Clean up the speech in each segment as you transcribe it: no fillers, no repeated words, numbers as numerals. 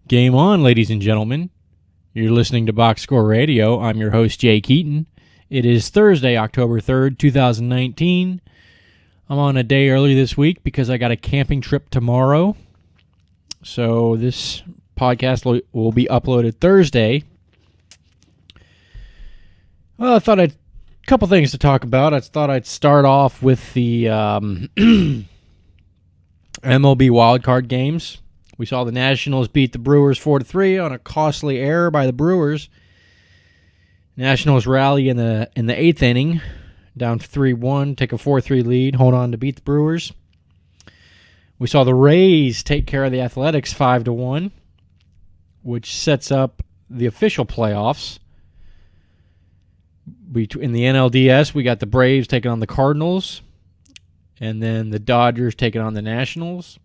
Game on, ladies and gentlemen. You're listening to Box Score Radio. I'm your host, Jay Keaton. It is Thursday, October 3rd, 2019. I'm on a day early this week because I got a camping trip tomorrow. So this podcast will be uploaded Thursday. Well, I thought a couple things to talk about. I thought I'd start off with the MLB wildcard games. We saw the Nationals beat the Brewers 4-3 on a costly error by the Brewers. Nationals rally in the eighth inning, down 3-1, take a 4-3 lead, hold on to beat the Brewers. We saw the Rays take care of the Athletics 5-1, which sets up the official playoffs. In the NLDS, we got the Braves taking on the Cardinals, and then the Dodgers taking on the Nationals.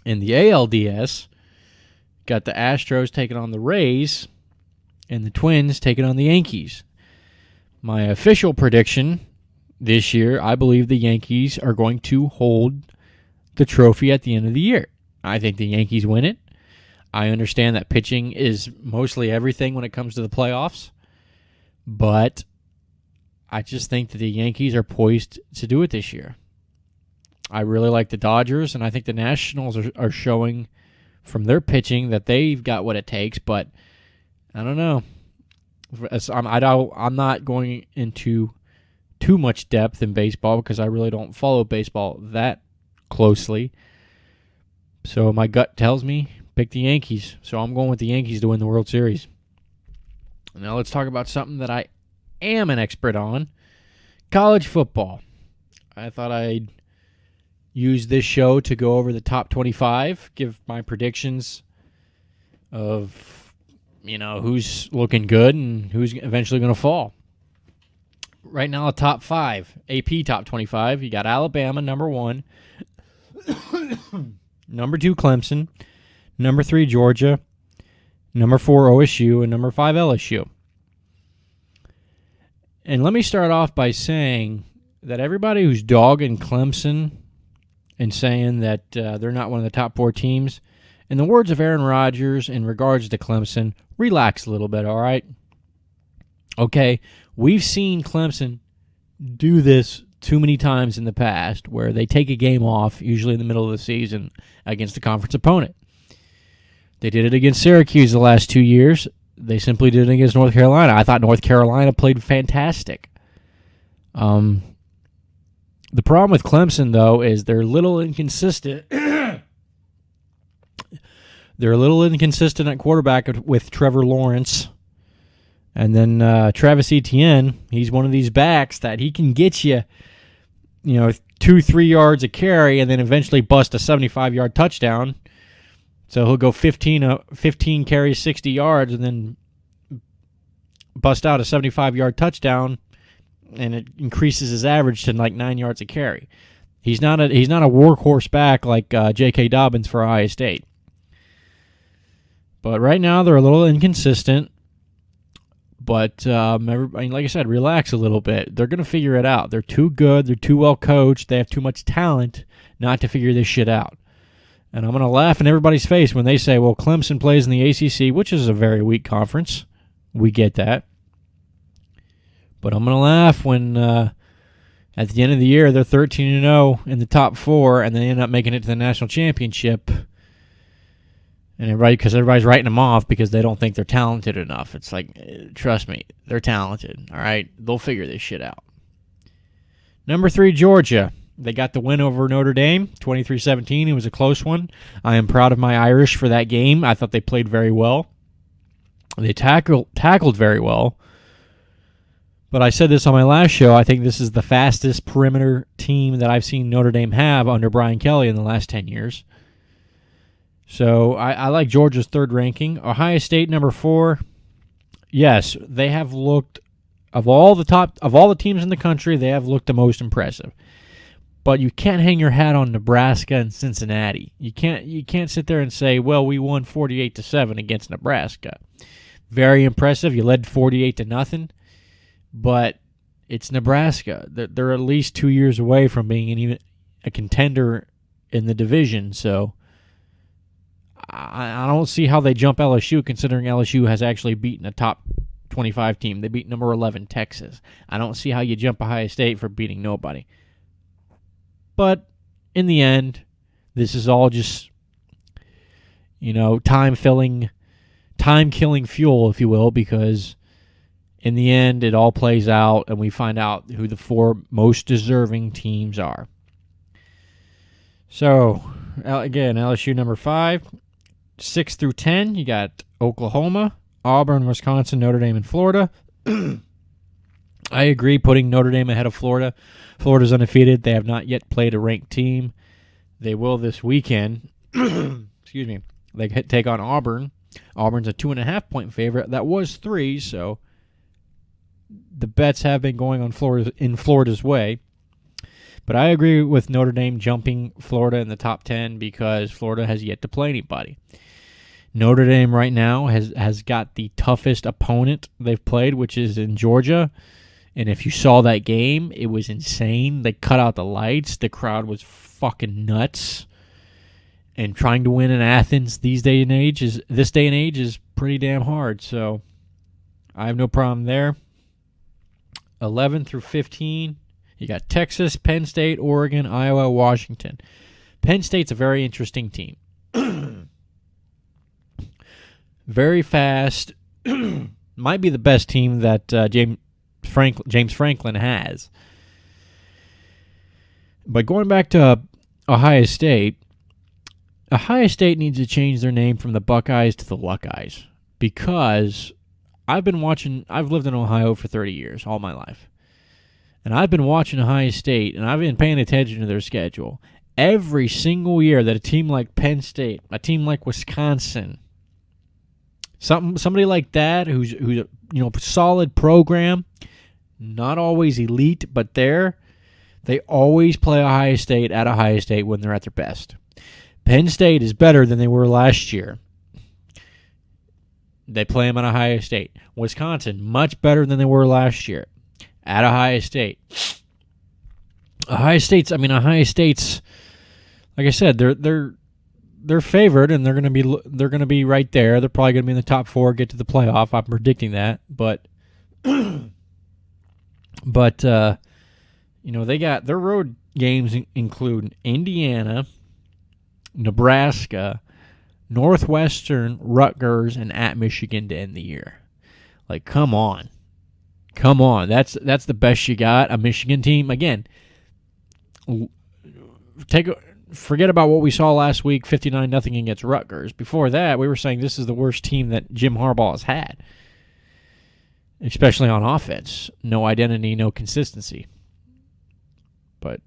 In the ALDS, got the Astros taking on the Rays, and the Twins taking on the Yankees. My official prediction this year, I believe the Yankees are going to hold the trophy at the end of the year. I think the Yankees win it. I understand that pitching is mostly everything when it comes to the playoffs, but I just think that the Yankees are poised to do it this year. I really like the Dodgers, and I think the Nationals are showing from their pitching that they've got what it takes, but I don't know. I'm not going into too much depth in baseball because I really don't follow baseball that closely. So my gut tells me pick the Yankees. So I'm going with the Yankees to win the World Series. Now let's talk about something that I am an expert on, college football. I thought I'd use this show to go over the top 25, give my predictions of, who's looking good and who's eventually going to fall. Right now, the top 5, AP top 25, you got Alabama, number 1, number 2, Clemson, number 3, Georgia, number 4, OSU, and number 5, LSU. And let me start off by saying that everybody who's dogging Clemson and saying that they're not one of the top 4 teams, in the words of Aaron Rodgers in regards to Clemson, relax a little bit, all right? Okay, we've seen Clemson do this too many times in the past where they take a game off, usually in the middle of the season, against a conference opponent. They did it against Syracuse the last 2 years. They simply did it against North Carolina. I thought North Carolina played fantastic. The problem with Clemson, though, is they're a little inconsistent. They're a little inconsistent at quarterback with Trevor Lawrence. And then Travis Etienne, he's one of these backs that he can get you, 2-3 yards a carry and then eventually bust a 75-yard touchdown. So he'll go 15 carries, 60 yards, and then bust out a 75-yard touchdown, and it increases his average to like 9 yards a carry. He's not a workhorse back like J.K. Dobbins for Ohio State. But right now they're a little inconsistent. But everybody, like I said, relax a little bit. They're going to figure it out. They're too good. They're too well coached. They have too much talent not to figure this shit out. And I'm going to laugh in everybody's face when they say, well, Clemson plays in the ACC, which is a very weak conference. We get that. But I'm going to laugh when at the end of the year they're 13-0 in the top 4 and they end up making it to the national championship. And everybody's writing them off because they don't think they're talented enough. It's like, trust me, they're talented. All right, they'll figure this shit out. Number 3, Georgia. They got the win over Notre Dame, 23-17. It was a close one. I am proud of my Irish for that game. I thought they played very well. They tackled very well. But I said this on my last show. I think this is the fastest perimeter team that I've seen Notre Dame have under Brian Kelly in the last 10 years. So I like Georgia's third ranking. Ohio State, number 4. Yes, they have looked, of all the teams in the country, they have looked the most impressive. But you can't hang your hat on Nebraska and Cincinnati. You can't sit there and say, well, we won 48-7 against Nebraska. Very impressive. You led 48-0. But it's Nebraska. They're at least 2 years away from being even a contender in the division. So I don't see how they jump LSU, considering LSU has actually beaten a top 25 team. They beat number 11 Texas. I don't see how you jump Ohio State for beating nobody. But in the end, this is all just, time-killing fuel, if you will, because in the end, it all plays out, and we find out who the 4 most deserving teams are. So, again, LSU number 5. 6 through 10, you got Oklahoma, Auburn, Wisconsin, Notre Dame, and Florida. I agree putting Notre Dame ahead of Florida. Florida's undefeated. They have not yet played a ranked team. They will this weekend. Excuse me. They take on Auburn. Auburn's a 2.5-point favorite. That was 3, so the bets have been going on Florida's way. But I agree with Notre Dame jumping Florida in the top 10 because Florida has yet to play anybody. Notre Dame right now has got the toughest opponent they've played, which is in Georgia. And if you saw that game, it was insane. They cut out the lights. The crowd was fucking nuts. And trying to win in Athens this day and age is pretty damn hard. So I have no problem there. 11 through 15, you got Texas, Penn State, Oregon, Iowa, Washington. Penn State's a very interesting team. Very fast. Might be the best team that James Franklin has. But going back to Ohio State needs to change their name from the Buckeyes to the Luckeyes because I've lived in Ohio for 30 years, all my life. And I've been watching Ohio State, and I've been paying attention to their schedule. Every single year that a team like Penn State, a team like Wisconsin, somebody like that who's a solid program, not always elite, but they always play Ohio State at Ohio State when they're at their best. Penn State is better than they were last year. They play them at Ohio State. Wisconsin, much better than they were last year at Ohio State. Ohio State's, like I said, they're favored, and they're gonna be right there. They're probably gonna be in the top 4, get to the playoff. I'm predicting that, but they got their road games include Indiana, Nebraska, Northwestern, Rutgers, and at Michigan to end the year. Like, come on. That's the best you got. A Michigan team, again, forget about what we saw last week, 59-0 against Rutgers. Before that, we were saying this is the worst team that Jim Harbaugh has had, especially on offense. No identity, no consistency. But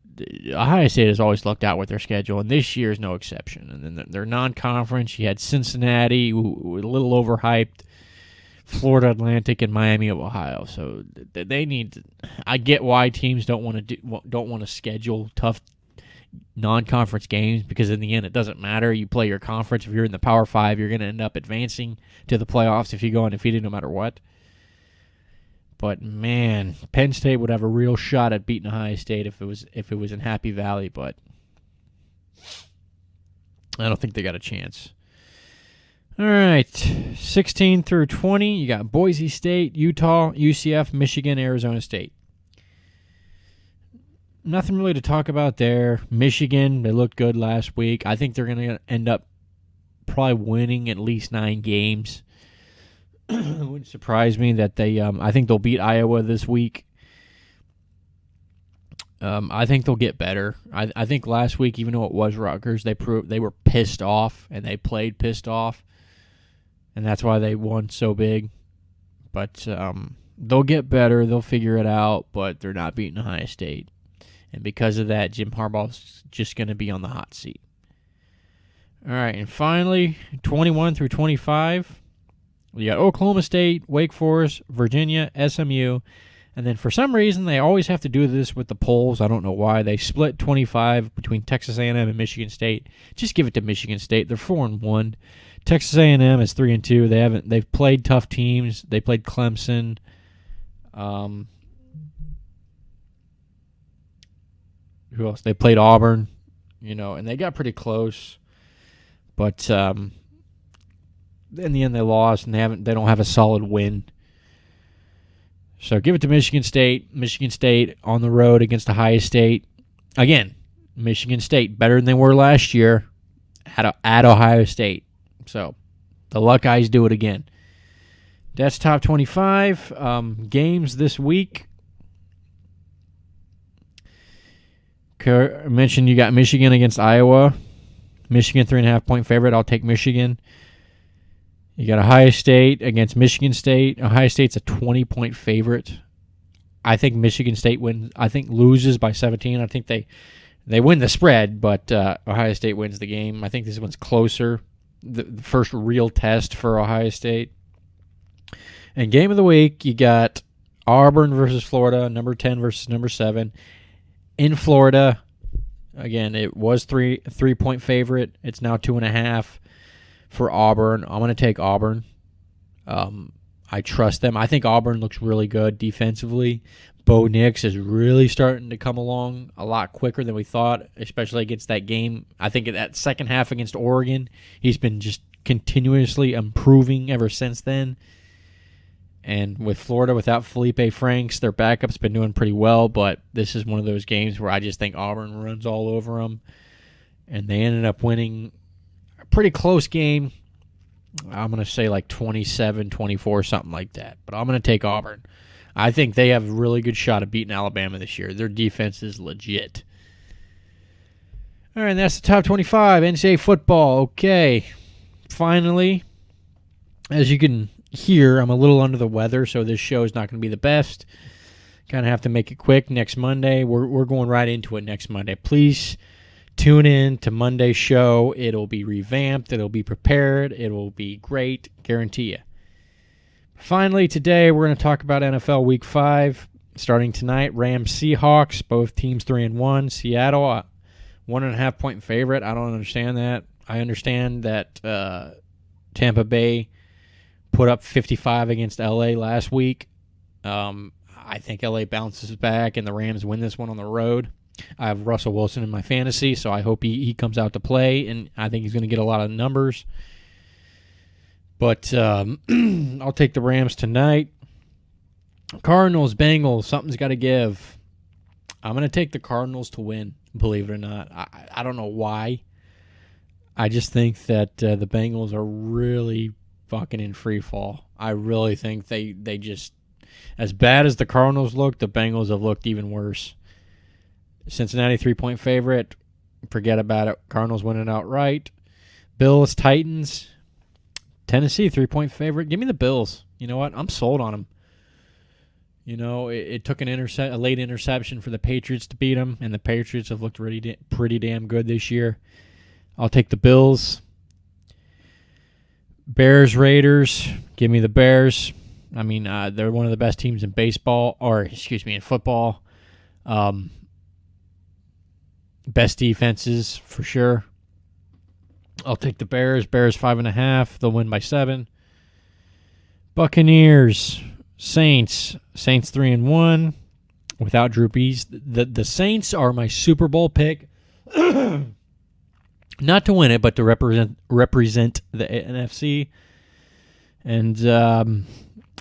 Ohio State has always lucked out with their schedule, and this year is no exception. And then their non-conference, you had Cincinnati, who were a little overhyped, Florida Atlantic, and Miami of Ohio. So they need to, I get why teams don't want to schedule tough non-conference games, because in the end it doesn't matter. You play your conference. If you're in the Power 5, you're going to end up advancing to the playoffs if you go undefeated no matter what. But man, Penn State would have a real shot at beating Ohio State if it was in Happy Valley, but I don't think they got a chance. All right, 16 through 20, you got Boise State, Utah, UCF, Michigan, Arizona State. Nothing really to talk about there. Michigan, they looked good last week. I think they're going to end up probably winning at least 9 games. It wouldn't surprise me that I think they'll beat Iowa this week. I think they'll get better. I think last week, even though it was Rutgers, they were pissed off, and they played pissed off, and that's why they won so big. But they'll get better. They'll figure it out, but they're not beating Ohio State. And because of that, Jim Harbaugh's just going to be on the hot seat. All right, and finally, 21 through 25. We got Oklahoma State, Wake Forest, Virginia, SMU, and then for some reason they always have to do this with the polls. I don't know why. They split 25 between Texas A&M and Michigan State. Just give it to Michigan State. They're 4-1. Texas A&M is 3-2. They've played tough teams. They played Clemson. Who else? They played Auburn. And they got pretty close. But in the end they lost, and they don't have a solid win. So give it to Michigan State. Michigan State on the road against Ohio State. Again, Michigan State better than they were last year at Ohio State. So the Buckeyes do it again. That's top 25 games this week. I mentioned you got Michigan against Iowa. Michigan 3.5-point favorite. I'll take Michigan. You got Ohio State against Michigan State. Ohio State's a 20-point favorite. I think Michigan State wins. I think loses by 17. I think they win the spread, but Ohio State wins the game. I think this one's closer. The first real test for Ohio State. And game of the week, you got Auburn versus Florida, number 10 versus number 7. In Florida, again, it was 3-point favorite. It's now 2.5 for Auburn. I'm going to take Auburn. I trust them. I think Auburn looks really good defensively. Bo Nix is really starting to come along a lot quicker than we thought, especially against that game. I think that second half against Oregon, he's been just continuously improving ever since then. And with Florida, without Felipe Franks, their backup's been doing pretty well, but this is one of those games where I just think Auburn runs all over them. And they ended up winning a pretty close game. I'm going to say like 27-24, something like that. But I'm going to take Auburn. I think they have a really good shot of beating Alabama this year. Their defense is legit. All right, that's the top 25, NCAA football. Okay, finally, as you can hear, I'm a little under the weather, so this show is not going to be the best. Kind of have to make it quick next Monday. We're going right into it next Monday. Please tune in to Monday's show. It'll be revamped. It'll be prepared. It will be great. Guarantee you. Finally, today we're going to talk about NFL Week 5. Starting tonight, Rams Seahawks, both teams 3-1. Seattle, 1.5-point favorite. I don't understand that. I understand that Tampa Bay put up 55 against LA last week. I think LA bounces back and the Rams win this one on the road. I have Russell Wilson in my fantasy, so I hope he comes out to play, and I think he's going to get a lot of numbers. But I'll take the Rams tonight. Cardinals, Bengals, something's got to give. I'm going to take the Cardinals to win, believe it or not. I don't know why. I just think that the Bengals are really fucking in free fall. I really think they just, as bad as the Cardinals look, the Bengals have looked even worse. Cincinnati 3-point favorite. Forget about it. Cardinals winning outright. Bills, Titans. Tennessee 3-point favorite. Give me the Bills. You know what? I'm sold on them. You know, it took a late interception for the Patriots to beat them, and the Patriots have looked pretty damn good this year. I'll take the Bills. Bears, Raiders. Give me the Bears. I mean, they're one of the best teams in in football. Best defenses for sure. I'll take the Bears. Bears 5.5. They'll win by 7. Buccaneers, Saints. Saints 3-1 without Drew Brees. The Saints are my Super Bowl pick. Not to win it, but to represent the NFC. And Bucs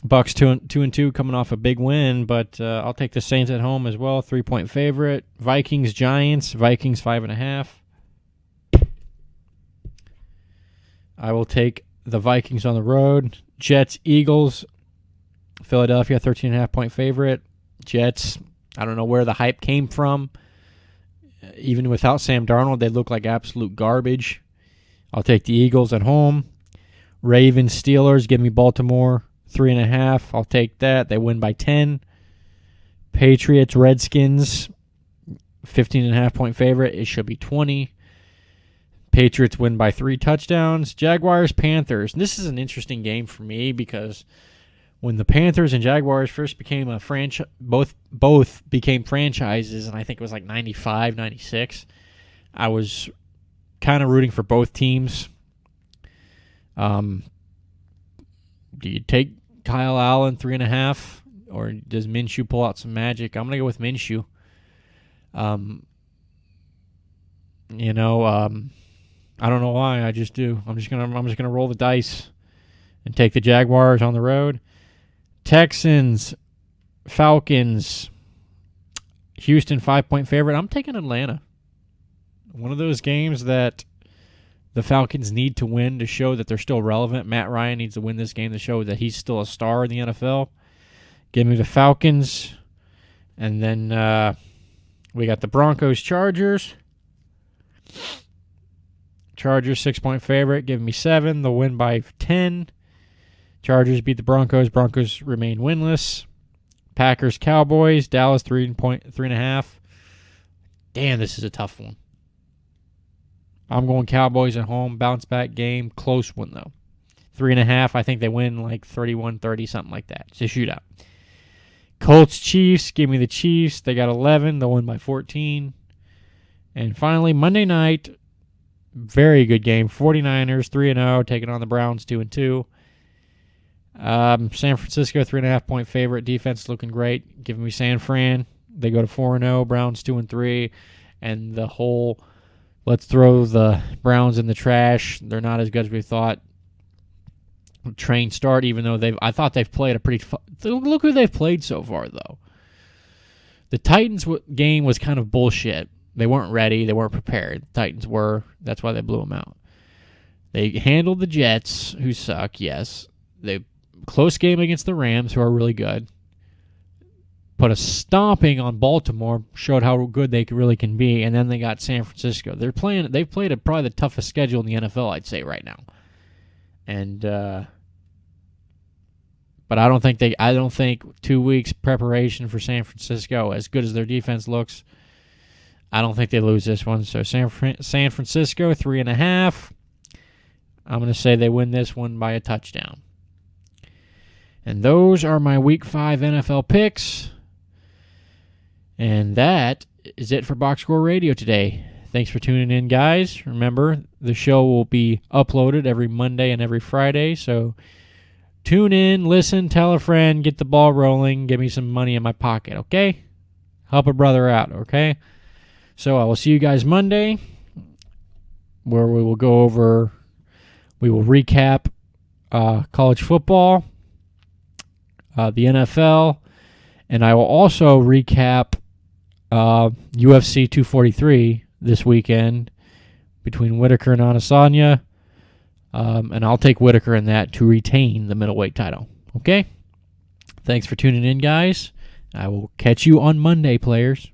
2-2 coming off a big win, but I'll take the Saints at home as well. 3-point favorite. Vikings, Giants. Vikings 5.5. I will take the Vikings on the road. Jets, Eagles. Philadelphia 13.5-point favorite. Jets, I don't know where the hype came from. Even without Sam Darnold, they look like absolute garbage. I'll take the Eagles at home. Ravens, Steelers, give me Baltimore 3.5. I'll take that. They win by 10. Patriots, Redskins, 15.5-point favorite. It should be 20. Patriots win by 3 touchdowns. Jaguars, Panthers. This is an interesting game for me because when the Panthers and Jaguars first became a franchise, both became franchises, and I think it was like 95, 96, I was kind of rooting for both teams. Do you take Kyle Allen 3.5, or does Minshew pull out some magic? I'm gonna go with Minshew. I don't know why. I just do. I'm just gonna roll the dice. and take the Jaguars on the road. Texans, Falcons, Houston 5-point favorite. I'm taking Atlanta. One of those games that the Falcons need to win to show that they're still relevant. Matt Ryan needs to win this game to show that he's still a star in the NFL. Give me the Falcons. And then we got the Broncos, Chargers. Chargers 6-point favorite. Give me 7. They'll win by 10. Chargers beat the Broncos. Broncos remain winless. Packers, Cowboys. Dallas 3.5. Damn, this is a tough one. I'm going Cowboys at home. Bounce back game. Close one, though. 3.5. I think they win like 31-30, something like that. It's a shootout. Colts, Chiefs. Give me the Chiefs. They got 11. They'll win by 14. And finally, Monday night, very good game. 49ers 3-0, taking on the Browns 2-2. San Francisco 3.5-point favorite. Defense looking great. Giving me San Fran. They go to 4-0. Browns 2-3. And the whole let's throw the Browns in the trash. They're not as good as we thought. Train start, even though I thought they've played a pretty. Look who they've played so far, though. The Titans game was kind of bullshit. They weren't ready. They weren't prepared. The Titans were. That's why they blew them out. They handled the Jets, who suck. Yes, they close game against the Rams, who are really good. Put a stomping on Baltimore, showed how good they really can be, and then they got San Francisco. They've played probably the toughest schedule in the NFL, I'd say, right now. And but I don't think 2 weeks preparation for San Francisco, as good as their defense looks, I don't think they lose this one. So San Francisco 3.5. I'm going to say they win this one by a touchdown. And those are my Week 5 NFL picks. And that is it for Box Score Radio today. Thanks for tuning in, guys. Remember, the show will be uploaded every Monday and every Friday, so tune in, listen, tell a friend, get the ball rolling, give me some money in my pocket, okay? Help a brother out, okay? So I will see you guys Monday, where we will recap college football, the NFL, and I will also recap UFC 243 this weekend between Whitaker and Adesanya. And I'll take Whitaker in that to retain the middleweight title. Okay? Thanks for tuning in, guys. I will catch you on Monday, players.